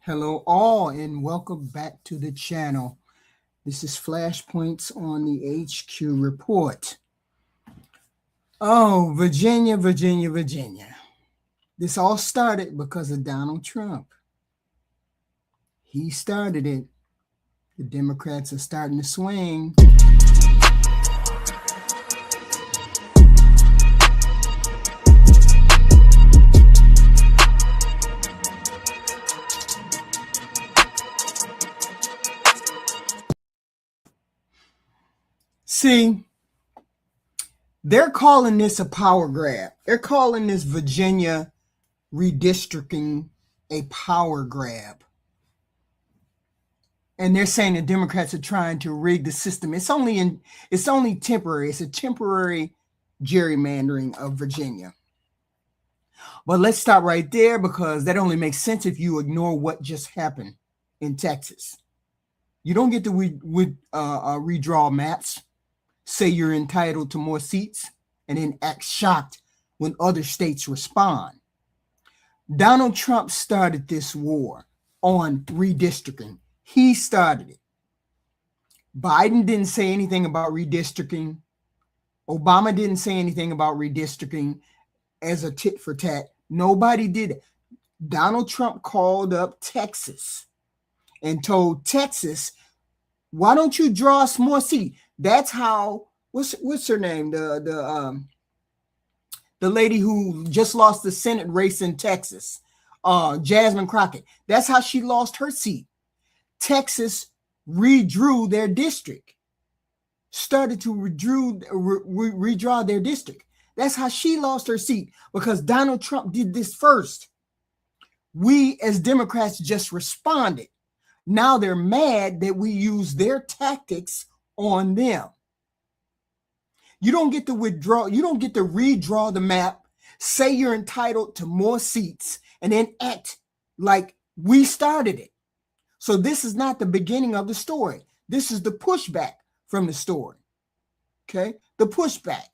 Hello all and welcome back to the channel. This is Flashpoints on the HQ Report. Oh, Virginia. This all started because of Donald Trump. He started it. The Democrats are starting to swing. See, they're calling this a power grab. They're calling this Virginia redistricting a power grab. And they're saying the Democrats are trying to rig the system. It's only temporary. It's a temporary gerrymandering of Virginia. But let's stop right there because that only makes sense if you ignore what just happened in Texas. You don't get to redraw maps, say you're entitled to more seats, and then act shocked when other states respond. Donald Trump started this war on redistricting. He started it. Biden didn't say anything about redistricting. Obama didn't say anything about redistricting as a tit for tat. Nobody did it. Donald Trump called up Texas and told Texas, why don't you draw us more seats? That's how, what's her name? The lady who just lost the Senate race in Texas, Jasmine Crockett. That's how she lost her seat. Texas redrew their district, started to redraw their district. That's how she lost her seat, because Donald Trump did this first. We as Democrats just responded. Now they're mad that we use their tactics on them. You don't get to withdraw. You don't get to redraw the map, say you're entitled to more seats, and then act like we started it. So this is not the beginning of the story. This is the pushback from the story. Okay? The pushback.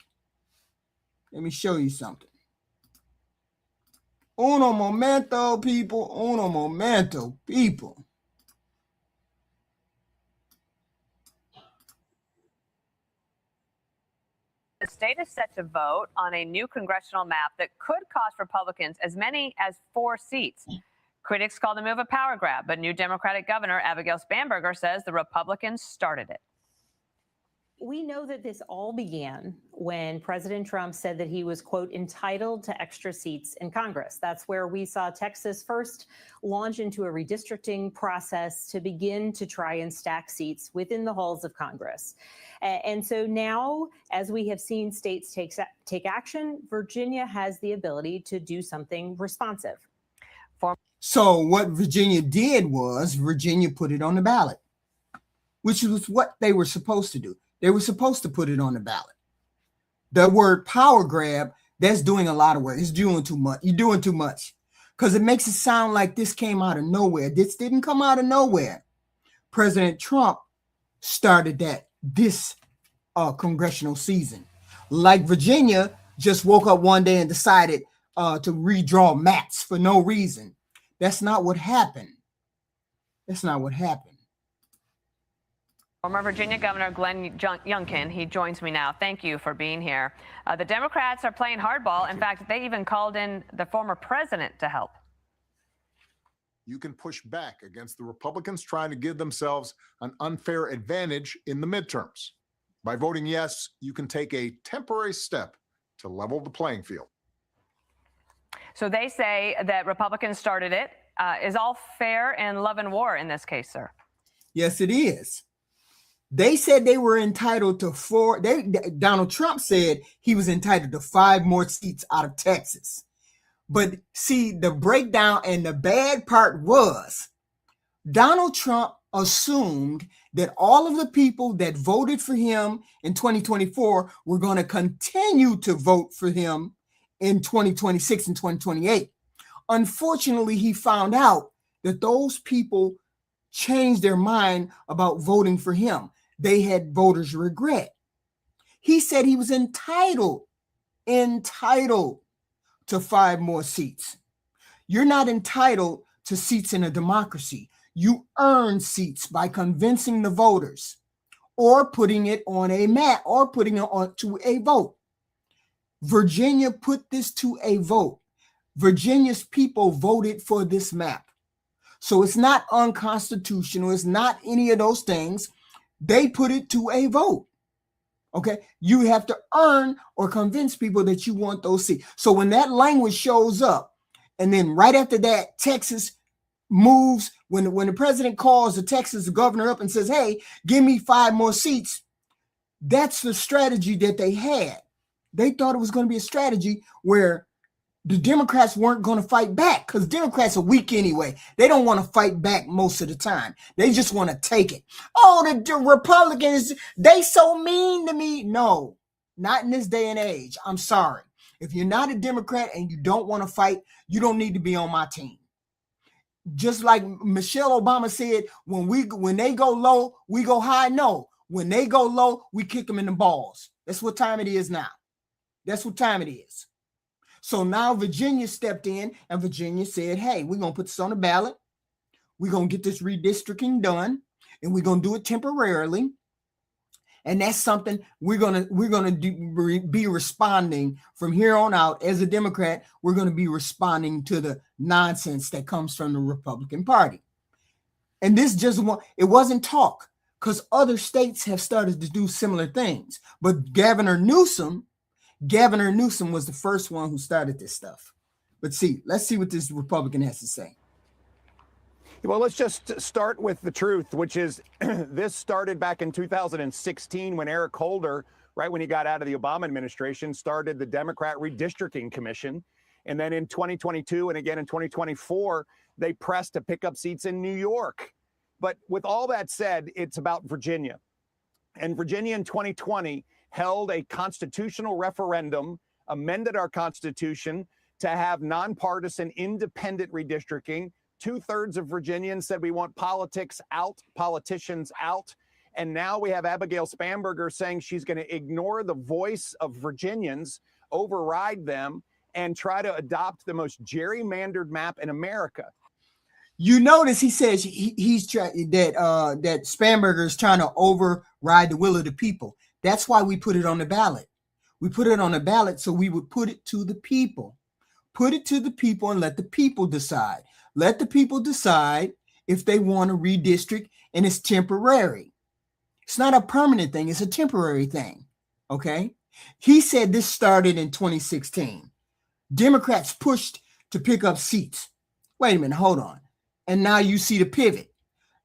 Let me show you something. Uno momento, people. Uno momento, people. The state is set to vote on a new congressional map that could cost Republicans as many as 4 seats. Critics call the move a power grab, but new Democratic Governor Abigail Spanberger says the Republicans started it. We know that this all began when President Trump said that he was, quote, entitled to extra seats in Congress. That's where we saw Texas first launch into a redistricting process to begin to try and stack seats within the halls of Congress. And so now, as we have seen states take action, Virginia has the ability to do something responsive. So what Virginia did was Virginia put it on the ballot, which was what they were supposed to do. They were supposed to put it on the ballot. The word power grab, that's doing a lot of work. It's doing too much. You're doing too much, because it makes it sound like this came out of nowhere. This didn't come out of nowhere. President Trump started this congressional season. Like Virginia just woke up one day and decided to redraw maps for no reason. That's not what happened. That's not what happened. Former Virginia Governor Glenn Youngkin, he joins me now. Thank you for being here. The Democrats are playing hardball. In fact, they even called in the former president to help. You can push back against the Republicans trying to give themselves an unfair advantage in the midterms. By voting yes, you can take a temporary step to level the playing field. So they say that Republicans started it. Is all fair and love and war in this case, sir? Yes, it is. They said they were entitled to 4. Donald Trump said he was entitled to 5 more seats out of Texas. But see, the breakdown and the bad part was Donald Trump assumed that all of the people that voted for him in 2024 were going to continue to vote for him in 2026 and 2028. Unfortunately, he found out that those people changed their mind about voting for him. They had voters' regret. He said he was entitled to 5 more seats. You're not entitled to seats in a democracy. You earn seats by convincing the voters or putting it on a map or putting it on to a vote. Virginia put this to a vote. Virginia's people voted for this map. So it's not unconstitutional. It's not any of those things. They put it to a vote. Okay. You have to earn or convince people that you want those seats. So when that language shows up, and then right after that, Texas moves, when the president calls the Texas governor up and says, hey, give me 5 more seats. That's the strategy that they had. They thought it was going to be a strategy where the Democrats weren't going to fight back, because Democrats are weak anyway. They don't want to fight back most of the time. They just want to take it. Oh, the Republicans, they so mean to me. No, not in this day and age. I'm sorry. If you're not a Democrat and you don't want to fight, you don't need to be on my team. Just like Michelle Obama said, when they go low, we go high. No, when they go low, we kick them in the balls. That's what time it is now. That's what time it is. So now Virginia stepped in and Virginia said, hey, we're going to put this on the ballot. We're going to get this redistricting done, and we're going to do it temporarily. And that's something we're going to be responding from here on out. As a Democrat, we're going to be responding to the nonsense that comes from the Republican Party. And this it wasn't talk, because other states have started to do similar things. But Governor Newsom was the first one who started this stuff. But let's see what this Republican has to say. Well, let's just start with the truth, which is this started back in 2016 when Eric Holder, right when he got out of the Obama administration, started the Democrat Redistricting Commission. And then in 2022 and again in 2024, they pressed to pick up seats in New York. But with all that said, it's about Virginia. And Virginia in 2020 held a constitutional referendum, amended our Constitution to have nonpartisan, independent redistricting. 2/3 of Virginians said we want politics out, politicians out. And now we have Abigail Spanberger saying she's going to ignore the voice of Virginians, override them, and try to adopt the most gerrymandered map in America. You notice he says that Spanberger is trying to override the will of the people. That's why we put it on the ballot. We put it on the ballot so we would put it to the people. Put it to the people and let the people decide. Let the people decide if they want to redistrict, and it's temporary. It's not a permanent thing. It's a temporary thing. Okay. He said this started in 2016. Democrats pushed to pick up seats. Wait a minute. Hold on. And now you see the pivot.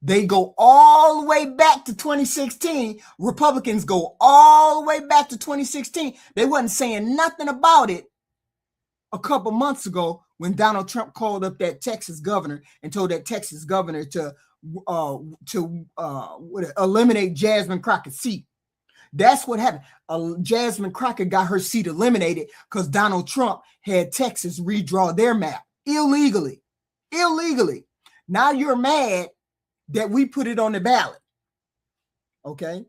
They go all the way back to 2016. Republicans go all the way back to 2016. They wasn't saying nothing about it a couple months ago when Donald Trump called up that Texas governor and told that Texas governor to eliminate Jasmine Crockett's seat. That's what happened. Jasmine Crockett got her seat eliminated because Donald Trump had Texas redraw their map illegally. Now you're mad that we put it on the ballot. Okay.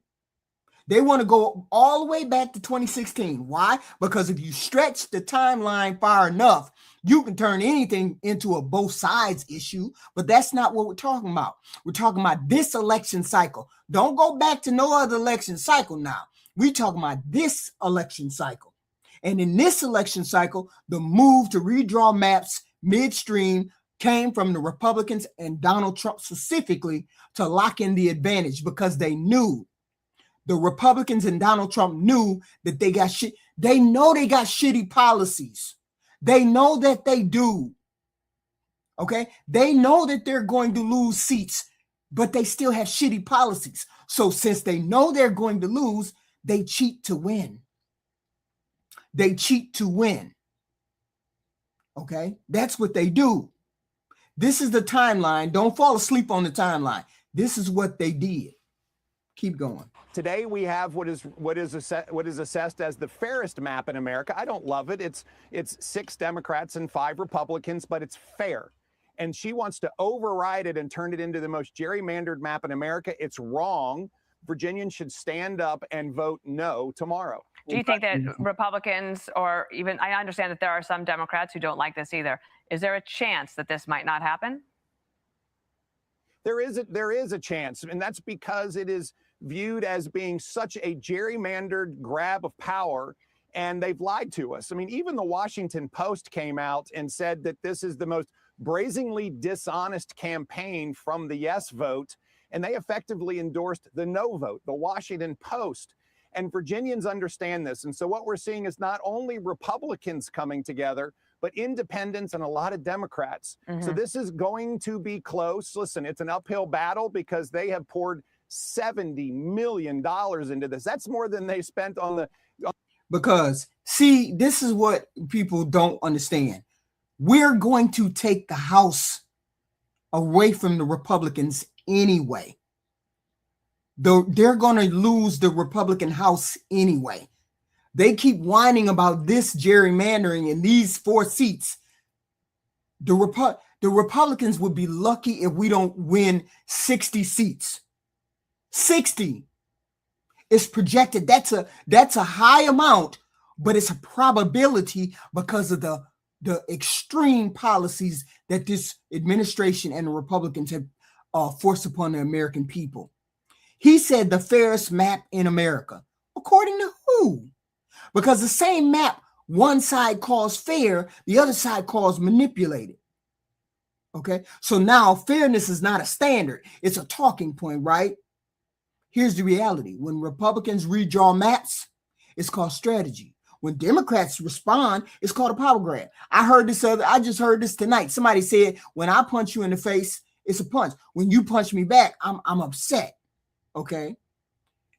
They want to go all the way back to 2016. Why? Because if you stretch the timeline far enough, you can turn anything into a both sides issue, but that's not what we're talking about. We're talking about this election cycle. Don't go back to no other election cycle now. We're talking about this election cycle. And in this election cycle, the move to redraw maps midstream came from the Republicans and Donald Trump specifically to lock in the advantage, because they knew, the Republicans and Donald Trump knew that they got shit. They know they got shitty policies. They know that they do. Okay. They know that they're going to lose seats, but they still have shitty policies. So since they know they're going to lose, they cheat to win. They cheat to win. Okay. That's what they do. This is the timeline. Don't fall asleep on the timeline. This is what they did. Keep going. Today we have what is assessed as the fairest map in America. I don't love it. It's 6 Democrats and 5 Republicans, but it's fair. And she wants to override it and turn it into the most gerrymandered map in America. It's wrong. Virginians should stand up and vote no tomorrow. Do you think that Republicans, or even, I understand that there are some Democrats who don't like this either. Is there a chance that this might not happen? there is a chance, and that's because it is viewed as being such a gerrymandered grab of power, and they've lied to us. I mean, even the Washington Post came out and said that this is the most brazenly dishonest campaign from the yes vote, and they effectively endorsed the no vote, the Washington Post. And Virginians understand this. And so what we're seeing is not only Republicans coming together, but independents and a lot of Democrats. So this is going to be close. Listen, it's an uphill battle because they have poured $70 million into this. That's more than they spent on the... Because, see, this is what people don't understand. We're going to take the House away from the Republicans anyway. Though they're going to lose the Republican House anyway. They keep whining about this gerrymandering in these 4 seats. The Republicans would be lucky if we don't win 60 seats. 60. It's projected. That's a high amount, but it's a probability because of the extreme policies that this administration and the Republicans have forced upon the American people. He said the fairest map in America. According to who? Because the same map, one side calls fair, the other side calls manipulated. Okay, so now fairness is not a standard. It's a talking point, right? Here's the reality. When Republicans redraw maps, it's called strategy. When Democrats respond, it's called a power grab. I just heard this tonight. Somebody said, when I punch you in the face, it's a punch. When you punch me back, I'm upset. Okay.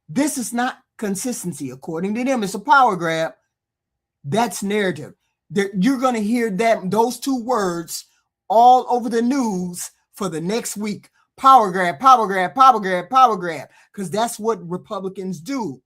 This is not consistency. According to them, it's a power grab. That's narrative. You're going to hear those 2 words all over the news for the next week. Power grab, power grab, power grab, power grab. Because that's what Republicans do.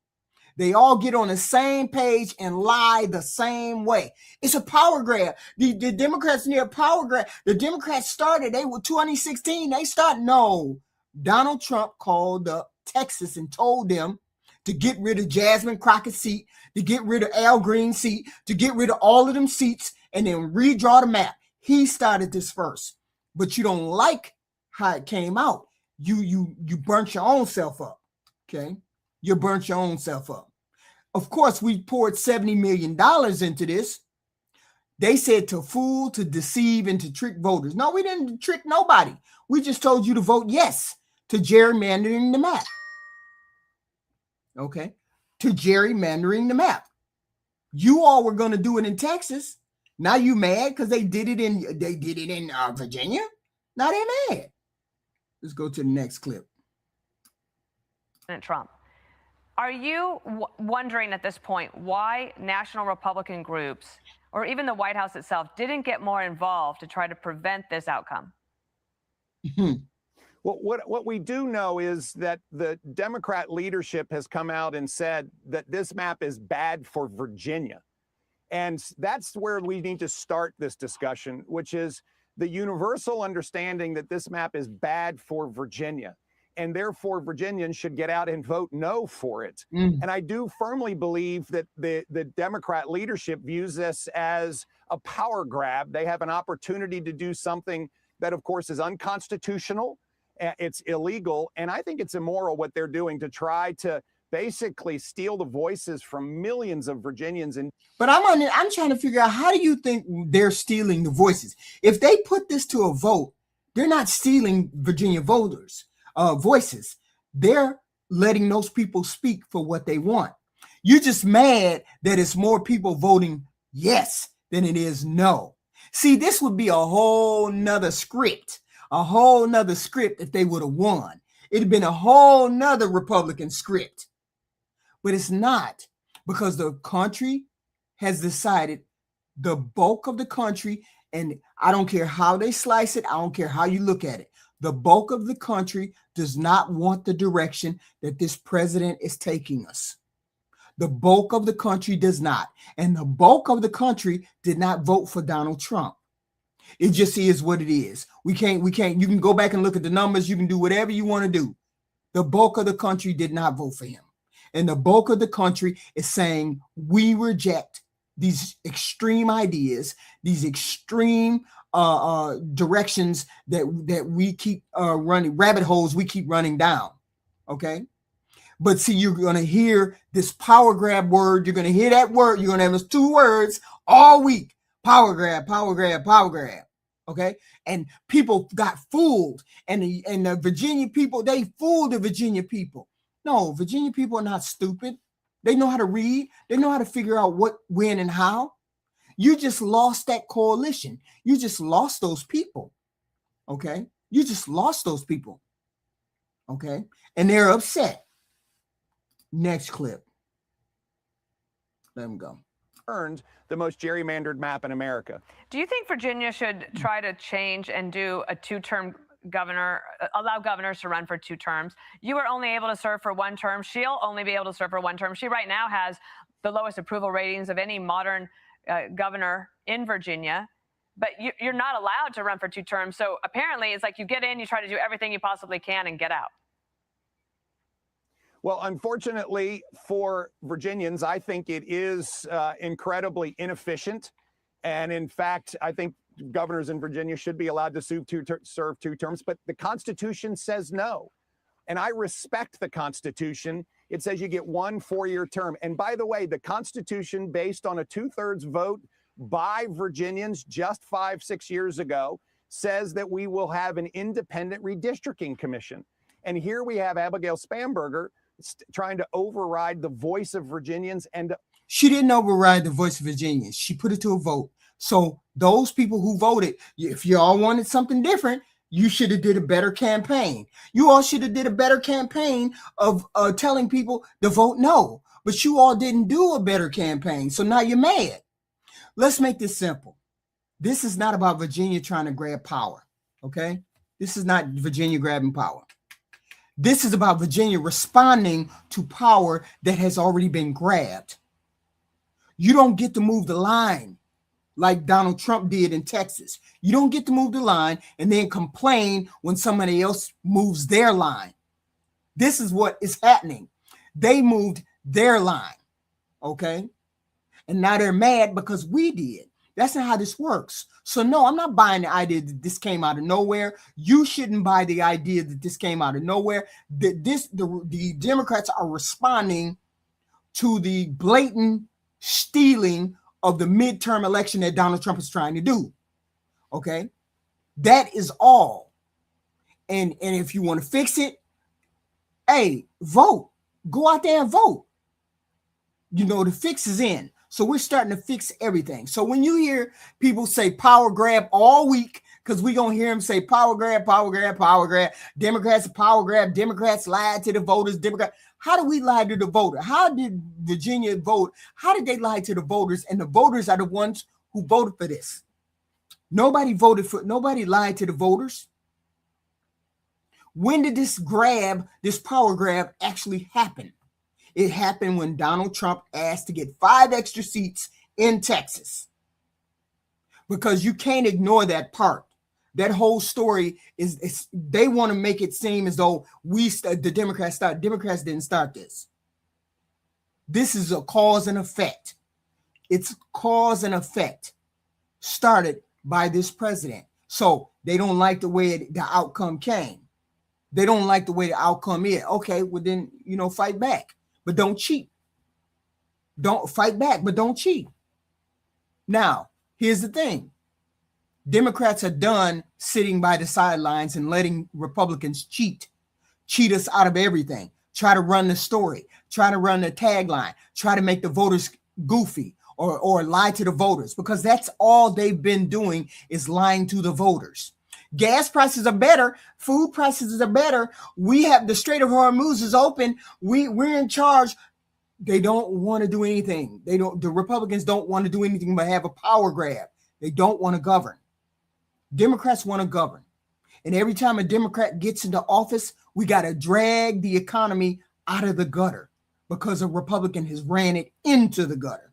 They all get on the same page and lie the same way. It's a power grab. The Democrats need a power grab. The Democrats started, they were 2016. No. Donald Trump called up Texas and told them to get rid of Jasmine Crockett's seat, to get rid of Al Green's seat, to get rid of all of them seats, and then redraw the map. He started this first, but you don't like how it came out. You burnt your own self up. Okay, you burnt your own self up. Of course, we poured $70 million into this. They said to fool, to deceive, and to trick voters. No, we didn't trick nobody. We just told you to vote yes to gerrymandering the map. Okay, to gerrymandering the map. You all were going to do it in Texas. Now you mad because they did it in Virginia. Now they're mad. Let's go to the next clip. Trump. Are you wondering at this point why national Republican groups or even the White House itself didn't get more involved to try to prevent this outcome? Well, what we do know is that the Democrat leadership has come out and said that this map is bad for Virginia. And that's where we need to start this discussion, which is the universal understanding that this map is bad for Virginia. And therefore, Virginians should get out and vote no for it. And I do firmly believe that the Democrat leadership views this as a power grab. They have an opportunity to do something that, of course, is unconstitutional. It's illegal. And I think it's immoral what they're doing to try to basically steal the voices from millions of Virginians. But I'm trying to figure out, how do you think they're stealing the voices? If they put this to a vote, they're not stealing Virginia voters' voices. They're letting those people speak for what they want. You're just mad that it's more people voting yes than it is no. See, this would be a whole nother script, if they would have won. It'd have been a whole nother Republican script. But it's not, because the country has decided, the bulk of the country, and I don't care how they slice it, I don't care how you look at it, the bulk of the country does not want the direction that this president is taking us. The bulk of the country does not. And the bulk of the country did not vote for Donald Trump. It just is what it is. You can go back and look at the numbers. You can do whatever you want to do. The bulk of the country did not vote for him. And the bulk of the country is saying, we reject these extreme ideas, these extreme directions that we keep running, rabbit holes we keep running down. Okay. But see, you're going to hear this power grab word. You're going to hear that word. You're going to have those 2 words all week. Power grab, power grab, power grab. Okay. And people got fooled. And the Virginia people, they fooled the Virginia people. No, Virginia people are not stupid. They know how to read. They know how to figure out what, when, and how. You just lost that coalition. You just lost those people. Okay. You just lost those people. Okay. And they're upset. Next clip. Let them go. Earned the most gerrymandered map in America. Do you think Virginia should try to change and do a 2-term governor, allow governors to run for 2 terms? You are only able to serve for 1 term. She'll only be able to serve for 1 term. She right now has the lowest approval ratings of any modern governor in Virginia. But you're not allowed to run for 2 terms. So apparently it's like you get in, you try to do everything you possibly can and get out. Well, unfortunately for Virginians, I think it is incredibly inefficient. And in fact, I think governors in Virginia should be allowed to serve 2 terms, but the Constitution says no. And I respect the Constitution. It says you get 1 4-year term. And by the way, the Constitution, based on a 2/3 vote by Virginians just 5-6 years ago, says that we will have an independent redistricting commission. And here we have Abigail Spanberger trying to override the voice of Virginians. And she didn't override the voice of Virginians. She put it to a vote. So those people who voted, if you all wanted something different, you should have did a better campaign. You all should have did a better campaign of telling people to vote no. But you all didn't do a better campaign. So now you're mad. Let's make this simple. This is not about Virginia trying to grab power. Okay? This is not Virginia grabbing power. This is about Virginia responding to power that has already been grabbed. You don't get to move the line like Donald Trump did in Texas. You don't get to move the line and then complain when somebody else moves their line. This is what is happening. They moved their line, okay? And now they're mad because we did. That's not how this works. So no, I'm not buying the idea that this came out of nowhere. You shouldn't buy the idea that this came out of nowhere. That the Democrats are responding to the blatant stealing of the midterm election that Donald Trump is trying to do. Okay? That is all. And if you want to fix it, hey, vote. Go out there and vote. You know, the fix is in. So we're starting to fix everything. So when you hear people say power grab all week, because we're going to hear them say power grab, power grab, power grab, Democrats power grab, Democrats lied to the voters, how do we lie to the voter? How did Virginia vote? How did they lie to the voters? And the voters are the ones who voted for this. Nobody lied to the voters. When did this power grab actually happen? It happened when Donald Trump asked to get 5 extra seats in Texas. Because you can't ignore that part. That whole story is they want to make it seem as though the Democrats started. Democrats didn't start this. This is a cause and effect. It's cause and effect started by this president. So they don't like the way the outcome came. They don't like the way the outcome is. Okay, well then, fight back. But don't cheat. Don't fight back, but don't cheat. Now, here's the thing. Democrats are done sitting by the sidelines and letting Republicans cheat us out of everything. Try to run the story, try to run the tagline, try to make the voters goofy or lie to the voters, because that's all they've been doing is lying to the voters. Gas prices are better. Food prices are better. We have the Strait of Hormuz is open. We're in charge. They don't want to do anything. The Republicans don't want to do anything but have a power grab. They don't want to govern. Democrats want to govern. And every time a Democrat gets into office, we got to drag the economy out of the gutter because a Republican has ran it into the gutter.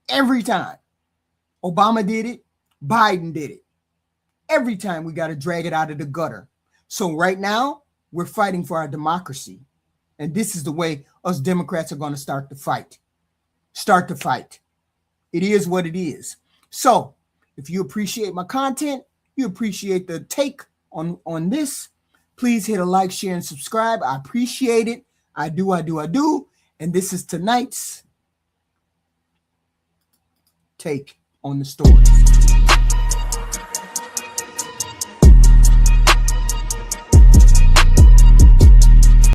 Every time. Obama did it. Biden did it. Every time we got to drag it out of the gutter. So right now, we're fighting for our democracy. And this is the way us Democrats are going to start the fight. Start the fight. It is what it is. So if you appreciate my content, you appreciate the take on this, please hit a like, share, and subscribe. I appreciate it. I do. And this is tonight's take on the story.